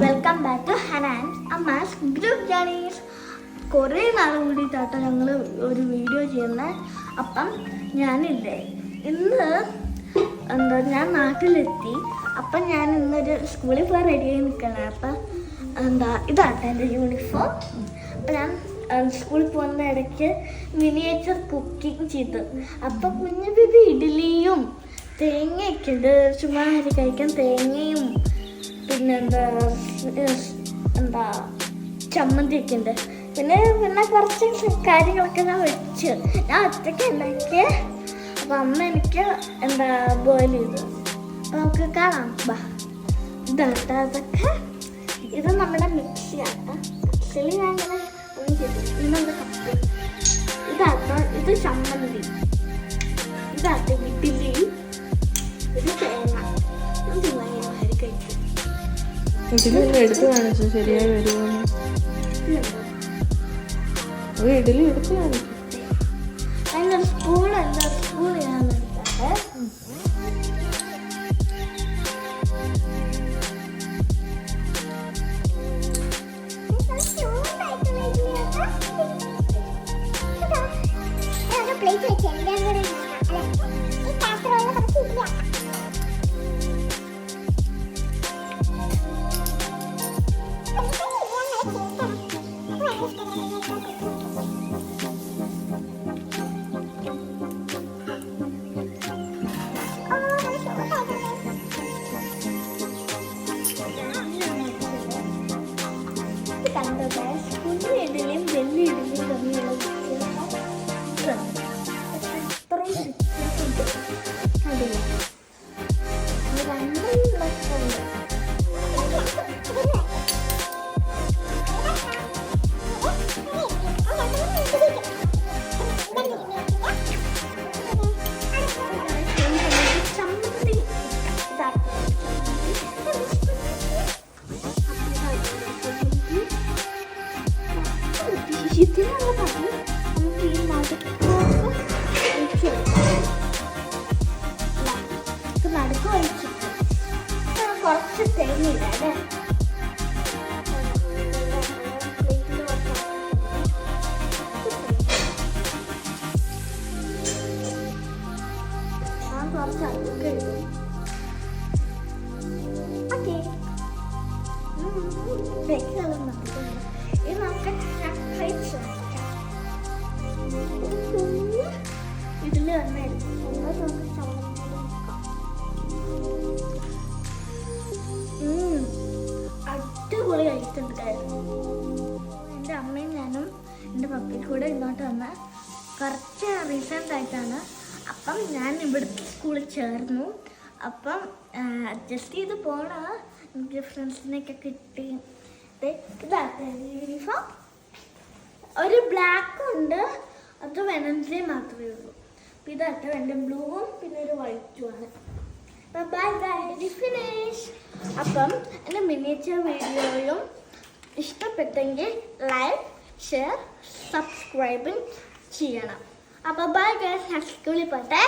Welcome back to Hanan's Amma's group journeys. കുറേ നാൾ കൂടിയിട്ടാട്ടോ ഞങ്ങൾ ഒരു വീഡിയോ ചെയ്യുന്നത്. അപ്പം ഞാനില്ലേ ഇന്ന് ഞാൻ നാട്ടിലെത്തി. അപ്പം ഞാൻ ഇന്നൊരു സ്കൂളിൽ പോയി റെഡിയായി നിൽക്കണം. അപ്പം ഇതാട്ടോ എൻ്റെ യൂണിഫോം. അപ്പം ഞാൻ സ്കൂളിൽ പോകുന്ന ഇടയ്ക്ക് മിനിയേച്ചർ കുക്കിംഗ് ചെയ്തു. അപ്പം കുഞ്ഞു ബേബി ഇഡ്ഡലിയും തേങ്ങയൊക്കെ ഉണ്ട്, ചുമ്മാ അരി കഴിക്കാൻ തേങ്ങയും പിന്നെന്താ ചമ്മന്തിയൊക്കെ ഉണ്ട്. പിന്നെ കുറച്ച് കാര്യങ്ങളൊക്കെ ഞാൻ വെച്ച് ഞാൻ ഒറ്റയ്ക്ക് ഉണ്ടാക്കിയ. അപ്പം അമ്മ എനിക്ക് ബോയിൽ ചെയ്തു. അപ്പം നമുക്ക് കാണാം. ഇതാട്ടോ അതൊക്കെ. ഇത് നമ്മുടെ മിക്സിയാട്ടോ. മിക്സിയിൽ ഞാൻ ഇങ്ങനെ ഒന്നും ചെയ്തു. ഇന്നത് കപ്പ്. ഇതാട്ടോ ഇത് ചമ്മന്തി. ഇതാട്ടോ ഇഡ്ഡലി. ഇത് തേങ്ങ. അരി കഴിക്കും. ഇഡ്ഡലി എടുത്ത് കാണിച്ചു ശരിയായി വരുമോ? ഇഡ്ഡലി എടുത്ത് കാണിച്ചു. അതിൻ്റെ സ്പൂൺ ഞാൻ എടുത്താൽ കുഞ്ഞു ഇഡലിയും വലിയ ഇഡലിയും തമ്മിലുള്ള വ്യത്യാസം അത്രയും വ്യത്യാസമുണ്ട്. കണ്ടില്ല? രണ്ടും ഉണ്ട്. നടുക്ക് ഒഴിച്ചിട്ട് കുറച്ച് തേങ്ങയില്ല അല്ലേ? ഞാൻ കുറച്ച് അതൊക്കെ ഇടും. ഓക്കെ, ഇത് നമുക്ക് ഇതിൽ തന്നെ അടിപൊളി കഴിച്ചിട്ടുണ്ടായിരുന്നു. എൻ്റെ അമ്മയും ഞാനും എൻ്റെ പപ്പയും കൂടെ ഇങ്ങോട്ട് വന്ന കുറച്ച് റീസെൻ്റ് ആയിട്ടാണ്. അപ്പം ഞാൻ ഇവിടുത്തെ സ്കൂളിൽ ചേർന്നു. അപ്പം അഡ്ജസ്റ്റ് ചെയ്ത് പോണ എനിക്ക് ഫ്രണ്ട്സിനെയൊക്കെ കിട്ടി. ഇതാട്ടെ യൂണിഫോം. ഒരു ബ്ലാക്കും ഉണ്ട്, അത് വെനസ്ഡേ മാത്രമേ ഉള്ളൂ. അപ്പം ഇതാട്ടോ എൻ്റെ ബ്ലൂവും പിന്നെ ഒരു വൈറ്റുമാണ്. Bye guys, finish. അപ്പം എൻ്റെ മിനിയേച്ചർ വീഡിയോയും ഇഷ്ടപ്പെട്ടെങ്കിൽ ലൈക്ക്, ഷെയർ, സബ്സ്ക്രൈബും ചെയ്യണം. അപ്പം ബൈ ഗൈസ്, ഞാൻ സ്കൂളിൽ പോട്ടെ.